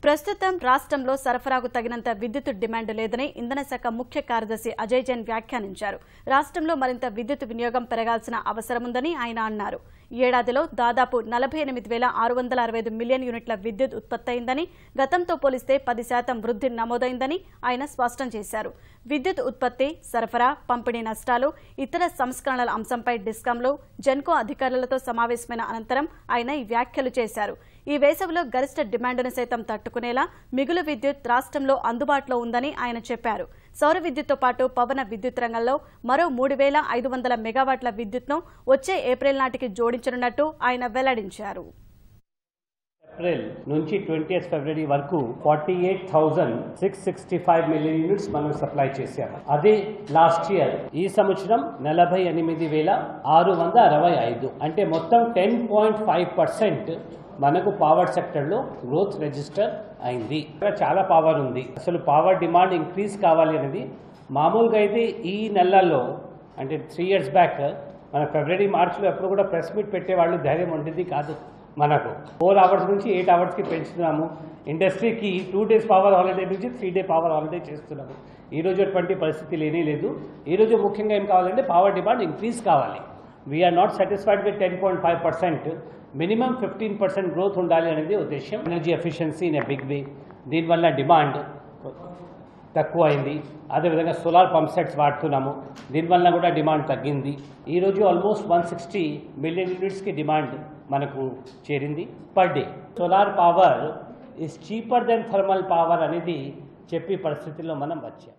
ప్రస్తుతం రాష్ట్రంలో సరఫరాకు తగినంత విద్యుత్ డిమాండ్ లేదని ఇంధన శాఖ ముఖ్య కార్యదర్శి అజయ్ జైన్ వ్యాఖ్యానించారు. రాష్ట్రంలో మరింత విద్యుత్ వినియోగం పెరగాల్సిన అవసరముందని ఆయన అన్నారు. ఈ ఏడాదిలో దాదాపు 48,665 మిలియన్ యూనిట్ల విద్యుత్ ఉత్పత్తి అయిందని, గతంతో పోలిస్తే 10% వృద్ధి నమోదైందని ఆయన స్పష్టం చేశారు. విద్యుత్ ఉత్పత్తి, సరఫరా, పంపిణీ నష్టాలు, ఇతర సంస్కరణల అంశంపై డిస్కాంలు, జెన్కో అధికారులతో సమావేశమైన అనంతరం ఆయన ఈ వ్యాఖ్యలు చేశారు. ఈ వేసవిలో గరిష్ట డిమాండ్ను సైతం తట్టుకునేలా మిగులు విద్యుత్ రాష్ట్రంలో అందుబాటులో ఉందని ఆయన చెప్పారు. సౌర విద్యుత్తో పాటు పవన విద్యుత్ రంగంలో మరో 3,500 మెగావాట్ల విద్యుత్ను వచ్చే ఏప్రిల్ నాటికి జోడించనున్నట్టు ఆయన వెల్లడించారు. ఏప్రిల్ నుంచి 20th ఫిబ్రవరి వరకు 48,665 మిలియన్ యూనిట్స్ మనం సప్లై చేశాము. అదే లాస్ట్ ఇయర్ ఈ సంవత్సరం 48,665 అంటే మొత్తం 10.5% మనకు పవర్ సెక్టర్లో గ్రోత్ రిజిస్టర్ అయింది. చాలా పవర్ ఉంది. అసలు పవర్ డిమాండ్ ఇంక్రీజ్ కావాలి అనేది మామూలుగా అయితే ఈ నెలల్లో అంటే 3 years బ్యాక్ మన ఫిబ్రవరి మార్చిలో ఎప్పుడు కూడా ప్రెస్ మీట్ పెట్టేవాళ్ళు ధైర్యం ఉండేది కాదు. మనకు 4 hours నుంచి 8 hours పెంచుతున్నాము. ఇండస్ట్రీకి 2 days పవర్ హాలిడే నుంచి 3 day పవర్ హాలిడే చేస్తున్నాము. ఈరోజు అటువంటి పరిస్థితి లేనే లేదు. ఈరోజు ముఖ్యంగా ఏం కావాలంటే పవర్ డిమాండ్ ఇంక్రీజ్ కావాలి. We are not satisfied with 10.5%. Minimum 15% growth ఉండాలి అనేది ఉద్దేశం. Energy efficiency in a big way, దీనివల్ల డిమాండ్ తక్కువ అయింది. అదేవిధంగా సోలార్ పంప్ సెట్స్ వాడుతున్నాము, దీనివల్ల కూడా డిమాండ్ తగ్గింది. ఈరోజు ఆల్మోస్ట్ 160 మిలియన్ యూనిట్స్కి డిమాండ్ మనకు చేరింది per day. Solar power is cheaper than thermal power అనేది చెప్పే పరిస్థితుల్లో మనం వచ్చాం.